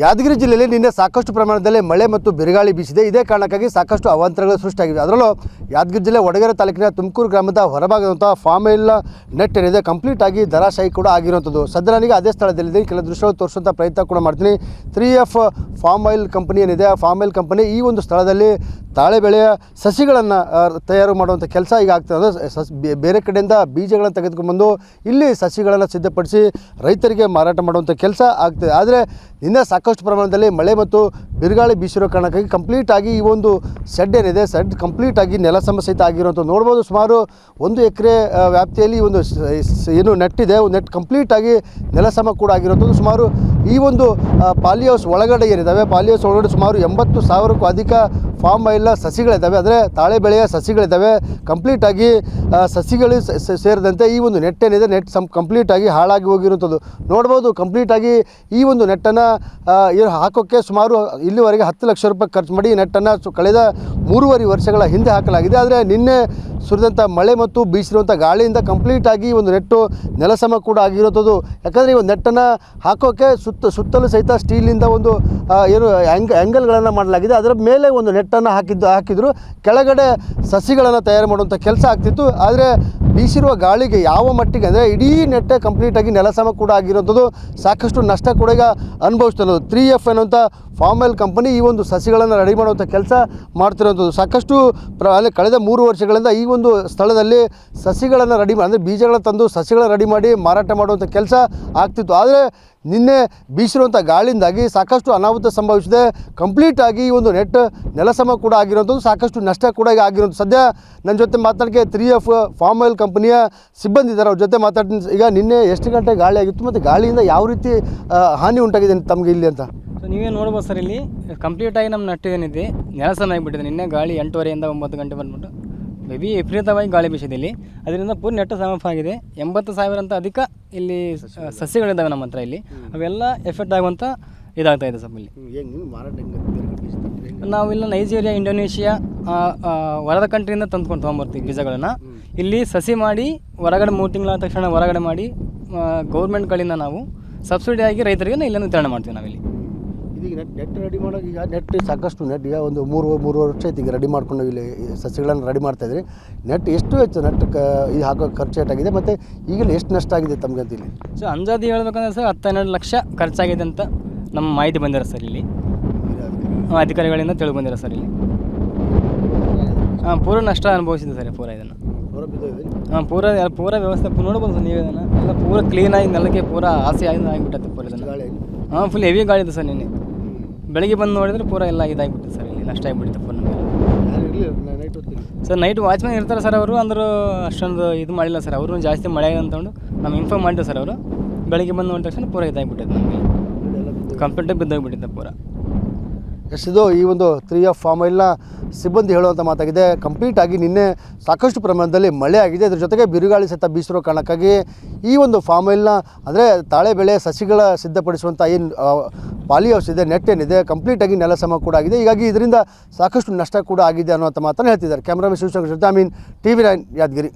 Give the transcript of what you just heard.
ಯಾದಗಿರಿ ಜಿಲ್ಲೆಯಲ್ಲಿ ನಿನ್ನೆ ಸಾಕಷ್ಟು ಪ್ರಮಾಣದಲ್ಲಿ ಮಳೆ ಮತ್ತು ಬಿರುಗಾಳಿ ಬೀಸಿದೆ. ಇದೇ ಕಾರಣಕ್ಕಾಗಿ ಸಾಕಷ್ಟು ಅವಾಂತರಗಳು ಸೃಷ್ಟಿಯಾಗಿವೆ. ಅದರಲ್ಲೂ ಯಾದಗಿರಿ ಜಿಲ್ಲೆ ವಡಗೇರೆ ತಾಲೂಕಿನ ತುಮಕೂರು ಗ್ರಾಮದ ಹೊರಭಾಗದಂಥ ಫಾರ್ಮ್ ಆಯಿಲ್ ನೆಟ್ ಏನಿದೆ ಕಂಪ್ಲೀಟ್ ಆಗಿ ಧರಾಶಾಯಿ ಕೂಡ ಆಗಿರುವಂಥದ್ದು. ಸದ್ಯ ನನಗೆ ಅದೇ ಸ್ಥಳದಲ್ಲಿದೆ, ಕೆಲ ದೃಶ್ಯಗಳು ತೋರಿಸುವಂಥ ಪ್ರಯತ್ನ ಕೂಡ ಮಾಡ್ತೀನಿ. 3F ಫಾರ್ಮ್ ಆಯಿಲ್ ಕಂಪನಿ ಏನಿದೆ, ಆ ಫಾರ್ಮ್ ಆಯಿಲ್ ಕಂಪನಿ ಈ ಒಂದು ಸ್ಥಳದಲ್ಲಿ ತಾಳೆ ಬೆಳೆಯ ಸಸಿಗಳನ್ನು ತಯಾರು ಮಾಡುವಂಥ ಕೆಲಸ ಈಗ ಆಗ್ತದೆ. ಬೇರೆ ಕಡೆಯಿಂದ ಬೀಜಗಳನ್ನು ತೆಗೆದುಕೊಂಡ್ಬಂದು ಇಲ್ಲಿ ಸಸಿಗಳನ್ನು ಸಿದ್ಧಪಡಿಸಿ ರೈತರಿಗೆ ಮಾರಾಟ ಮಾಡುವಂಥ ಕೆಲಸ ಆಗ್ತದೆ. ಆದರೆ ನಿನ್ನೆ ಸಾಕಷ್ಟು ಪ್ರಮಾಣದಲ್ಲಿ ಮಳೆ ಮತ್ತು ಬಿರುಗಾಳಿ ಬೀಸಿರೋ ಕಾರಣಕ್ಕಾಗಿ ಕಂಪ್ಲೀಟಾಗಿ ಈ ಒಂದು ಶೆಡ್ ಏನಿದೆ, ಶೆಡ್ ಕಂಪ್ಲೀಟಾಗಿ ನೆಲ ಸಮಸಹಿತ ಆಗಿರುವಂಥ ನೋಡ್ಬೋದು. ಸುಮಾರು 1 ಎಕರೆ ವ್ಯಾಪ್ತಿಯಲ್ಲಿ ಈ ಒಂದು ಏನು ನೆಟ್ಟಿದೆ, ನೆಟ್ ಕಂಪ್ಲೀಟಾಗಿ ನೆಲಸಮ ಕೂಡ ಆಗಿರುವಂಥದ್ದು. ಸುಮಾರು ಈ ಒಂದು ಪಾಲಿ ಹೌಸ್ ಒಳಗಡೆ ಏನಿದ್ದಾವೆ, ಪಾಲಿ ಹೌಸ್ ಒಳಗಡೆ ಸುಮಾರು 80,000ಕ್ಕೂ ಅಧಿಕ ಫಾರ್ಮ್ ಆಯಿಲ್ ಸಸಿಗಳಿದ್ದಾವೆ, ಅಂದರೆ ತಾಳೆ ಬೆಳೆಯ ಸಸಿಗಳಿದ್ದಾವೆ. ಕಂಪ್ಲೀಟಾಗಿ ಸಸಿಗಳು ಸೇರಿದಂತೆ ಈ ಒಂದು ನೆಟ್ ಏನಿದೆ, ನೆಟ್ ಕಂಪ್ಲೀಟಾಗಿ ಹಾಳಾಗಿ ಹೋಗಿರುವಂಥದ್ದು ನೋಡ್ಬೋದು. ಕಂಪ್ಲೀಟಾಗಿ ಈ ಒಂದು ನೆಟ್ಟನ್ನು ಹಾಕೋಕ್ಕೆ ಸುಮಾರು ಇಲ್ಲಿವರೆಗೆ 10 ಲಕ್ಷ ರೂಪಾಯಿ ಖರ್ಚು ಮಾಡಿ ಈ ನೆಟ್ಟನ್ನು ಕಳೆದ 3.5 ವರ್ಷಗಳ ಹಿಂದೆ ಹಾಕಲಾಗಿದೆ. ಆದರೆ ನಿನ್ನೆ ಸುರಿದಂಥ ಮಳೆ ಮತ್ತು ಬೀಸಿರುವಂಥ ಗಾಳಿಯಿಂದ ಕಂಪ್ಲೀಟಾಗಿ ಒಂದು ನೆಟ್ಟು ನೆಲಸಮ ಕೂಡ ಆಗಿರುವಂಥದ್ದು. ಯಾಕಂದರೆ ಈ ಒಂದು ನೆಟ್ಟನ್ನು ಹಾಕೋಕ್ಕೆ ಸುತ್ತಲೂ ಸಹಿತ ಸ್ಟೀಲಿಂದ ಒಂದು ಏನು ಆ್ಯಂಗಲ್ಗಳನ್ನು ಮಾಡಲಾಗಿದೆ. ಅದರ ಮೇಲೆ ಒಂದು ನೆಟ್ಟನ್ನು ಹಾಕಿದ್ರು ಕೆಳಗಡೆ ಸಸಿಗಳನ್ನು ತಯಾರು ಮಾಡುವಂಥ ಕೆಲಸ ಆಗ್ತಿತ್ತು. ಆದರೆ ಬೀಸಿರುವ ಗಾಳಿಗೆ ಯಾವ ಮಟ್ಟಿಗೆ ಅಂದರೆ ಇಡೀ ನೆಟ್ಟೆ ಕಂಪ್ಲೀಟಾಗಿ ನೆಲಸಮ ಕೂಡ ಆಗಿರುವಂಥದ್ದು. ಸಾಕಷ್ಟು ನಷ್ಟ ಕೂಡ ಈಗ ಅನುಭವಿಸ್ತಿರೋದು. 3F ಅನ್ನುವಂಥ ಫಾರ್ಮ್ ಆಯಿಲ್ ಕಂಪನಿ ಈ ಒಂದು ಸಸಿಗಳನ್ನು ರೆಡಿ ಮಾಡುವಂಥ ಕೆಲಸ ಮಾಡ್ತಿರೋಂಥದ್ದು. ಸಾಕಷ್ಟು ಕಳೆದ 3 ವರ್ಷಗಳಿಂದ ಈ ಒಂದು ಸ್ಥಳದಲ್ಲಿ ಸಸಿಗಳನ್ನು ರೆಡಿ ಅಂದರೆ ಬೀಜಗಳನ್ನು ತಂದು ಸಸಿಗಳನ್ನು ರೆಡಿ ಮಾಡಿ ಮಾರಾಟ ಮಾಡುವಂಥ ಕೆಲಸ ಆಗ್ತಿತ್ತು. ಆದರೆ ನಿನ್ನೆ ಬೀಸಿರುವಂಥ ಗಾಳಿಯಿಂದಾಗಿ ಸಾಕಷ್ಟು ಅನಾಹುತ ಸಂಭವಿಸಿದೆ. ಕಂಪ್ಲೀಟಾಗಿ ಈ ಒಂದು ನೆಟ್ ನೆಲಸಮ ಕೂಡ ಆಗಿರುವಂಥದ್ದು, ಸಾಕಷ್ಟು ನಷ್ಟ ಕೂಡ ಈಗ ಆಗಿರೋದು. ಸದ್ಯ ನನ್ನ ಜೊತೆ ಮಾತಾಡೋಕ್ಕೆ 3F ಫಾರ್ಮ್ ಆಯಿಲ್ ಕಂಪನಿಯ ಸಿಬ್ಬಂದಿ ಇದ್ದಾರೆ, ಅವ್ರ ಜೊತೆ ಮಾತಾಡ್ತೀನಿ. ಈಗ ನಿನ್ನೆ ಎಷ್ಟು ಗಂಟೆ ಗಾಳಿ ಆಗಿತ್ತು ಮತ್ತು ಗಾಳಿಯಿಂದ ಯಾವ ರೀತಿ ಹಾನಿ ಉಂಟಾಗಿದೆ ತಮಗೆ ಇಲ್ಲಿ ಅಂತ? ಸೊ ನೀವೇ ನೋಡ್ಬೋದು ಸರ್, ಇಲ್ಲಿ ಕಂಪ್ಲೀಟಾಗಿ ನಮ್ಮ ನಟ್ಟು ಏನಿದೆ ನೆಲಸಮ ಆಗಿಬಿಟ್ಟಿದೆ. ನಿನ್ನೆ ಗಾಳಿ 8:30ಯಿಂದ 9 ಗಂಟೆ ಬಂದ್ಬಿಟ್ಟು ಮೇಬಿ ವಿಪರೀತವಾಗಿ ಗಾಳಿ ಬೀಸಿದೆ ಇಲ್ಲಿ. ಅದರಿಂದ ಪೂರ್ಣ ನೆಟ್ಟು ಸಮಫ ಆಗಿದೆ. 80,000 ಅಂತ ಅಧಿಕ ಇಲ್ಲಿ ಸಸ್ಯಗಳಿದ್ದಾವೆ ನಮ್ಮ ಹತ್ರ. ಇಲ್ಲಿ ಅವೆಲ್ಲ ಎಫೆಕ್ಟ್ ಆಗುವಂಥ ಇದಾಗ್ತಾ ಇದೆ ಸರ್. ಇಲ್ಲಿ ನಾವು ಇಲ್ಲ ನೈಜೀರಿಯಾ, ಇಂಡೋನೇಷಿಯಾ ಹೊರದ ಕಂಟ್ರಿಯಿಂದ ತಂದ್ಕೊಂಡು ತೊಗೊಂಬರ್ತೀವಿ ಬೀಜಗಳನ್ನು. ಇಲ್ಲಿ ಸಸಿ ಮಾಡಿ ಹೊರಗಡೆ 3 ತಿಂಗಳಾದ ತಕ್ಷಣ ಹೊರಗಡೆ ಮಾಡಿ ಗೌರ್ಮೆಂಟ್ಗಳಿಂದ ನಾವು ಸಬ್ಸಿಡಿಯಾಗಿ ರೈತರಿಗೆ ಇಲ್ಲಿಂದ ವಿತರಣೆ ಮಾಡ್ತೀವಿ ನಾವಿಲ್ಲಿ. ಇದೀಗ ನೆಟ್ ರೆಡಿ ಮಾಡೋಕೆ ಈಗ ನೆಟ್ ಸಾಕಷ್ಟು ನೆಟ್ ಈಗ ಒಂದು 3 ವರ್ಷ ಐತಿ ಈಗ ರೆಡಿ ಮಾಡ್ಕೊಂಡು ಇಲ್ಲಿ ಸಸಿಗಳನ್ನು ರೆಡಿ ಮಾಡ್ತಾಯಿದ್ರಿ. ನೆಟ್ ಎಷ್ಟು ಹೆಚ್ಚು ನೆಟ್ಟಕ್ಕೆ ಇದು ಹಾಕೋ ಖರ್ಚು ಏಟಾಗಿದೆ ಮತ್ತು ಈಗಲೂ ಎಷ್ಟು ನಷ್ಟ ಆಗಿದೆ ತಮಗೆ ಅಂತ ಇಲ್ಲಿ? ಸೊ ಅಂದಾಜು ಹೇಳ್ಬೇಕಂದ್ರೆ ಸರ್ 10-12 ಲಕ್ಷ ಖರ್ಚಾಗಿದೆ ಅಂತ ನಮ್ಮ ಮಾಹಿತಿ ಬಂದಿರೋ ಸರ್ ಇಲ್ಲಿ ಅಧಿಕಾರಿಗಳಿಂದ ತಿಳಿ ಬಂದಿರೋ ಸರ್ ಇಲ್ಲಿ. ಪೂರ ನಷ್ಟ ಅನುಭವಿಸಿದೆ ಸರ್ ಪೂರ ಇದನ್ನು. ಪೂರ ವ್ಯವಸ್ಥೆ ನೋಡ್ಬೋದು ಸರ್. ನೀವೇ ಇದನ್ನು ಎಲ್ಲ ಪೂರ ಕ್ಲೀನಾಗಿ ನೆಲಕ್ಕೆ ಪೂರ ಆಸೆ ಆಗಿಬಿಟ್ಟೈತೆ ಪೂರ ಇದನ್ನು. ಫುಲ್ ಹೆವಿ ಗಾಳಿ ಇದೆ ಸರ್. ನಿನ್ನೆ ಬೆಳಗ್ಗೆ ಬಂದು ನೋಡಿದ್ರೆ ಪೂರ ಎಲ್ಲ ಇದಾಗಿಬಿಟ್ಟಿದೆ ಸರ್. ಇಲ್ಲಿ ನಷ್ಟ ಆಗಿಬಿಟ್ಟಿದೆ ಪೂರ ನಮಗೆ ಸರ್. ನೈಟ್ ವಾಚ್ಮ್ಯಾನ್ ಇರ್ತಾರೆ ಸರ್, ಅವರು ಅಂದರೂ ಅಷ್ಟೊಂದು ಇದು ಮಾಡಿಲ್ಲ ಸರ್. ಅವರು ಜಾಸ್ತಿ ಮಳೆ ಅಂತಂದು ನಮ್ಗೆ ಇನ್ಫಾರ್ಮ್ ಮಾಡಿದ್ರು ಸರ್. ಅವರು ಬೆಳಗ್ಗೆ ಬಂದು ನೋಡಿದ ತಕ್ಷಣ ಪೂರ ಇದಾಗಿಬಿಟ್ಟಿದೆ ನಮಗೆ, ಕಂಪ್ಲೀಟಾಗಿ ಬಿದ್ದೋಗಿಬಿಟ್ಟಿದೆ ಪೂರ. ಎಷ್ಟಿದು ಈ ಒಂದು 3F ಫಾರ್ಮ್ ಆಯಿಲ್ನ ಸಿಬ್ಬಂದಿ ಹೇಳುವಂಥ ಮಾತಾಗಿದೆ. ಕಂಪ್ಲೀಟಾಗಿ ನಿನ್ನೆ ಸಾಕಷ್ಟು ಪ್ರಮಾಣದಲ್ಲಿ ಮಳೆ ಆಗಿದೆ. ಇದ್ರ ಜೊತೆಗೆ ಬಿರುಗಾಳಿ ಸಹಿತ ಬೀಸಿರೋ ಕಾರಣಕ್ಕಾಗಿ ಈ ಒಂದು ಫಾರ್ಮ್ ಆಯಿಲ್ನ ಅಂದರೆ ತಾಳೆ ಬೆಳೆ ಸಸಿಗಳ ಸಿದ್ಧಪಡಿಸುವಂಥ ಏನು ಪಾಲಿ ಹೌಸ್ ಇದೆ, ನೆಟ್ ಏನಿದೆ ಕಂಪ್ಲೀಟಾಗಿ ನೆಲಸಮ ಕೂಡ ಆಗಿದೆ. ಹೀಗಾಗಿ ಇದರಿಂದ ಸಾಕಷ್ಟು ನಷ್ಟ ಕೂಡ ಆಗಿದೆ ಅನ್ನುವಂಥ ಮಾತನ್ನು ಹೇಳ್ತಿದ್ದಾರೆ. ಕ್ಯಾಮ್ರಾಮನ್ ಶಿವಶಂಕರ್ ಜೊತೆ ಅಮೀನ್, TV9 ಯಾದಗಿರಿ.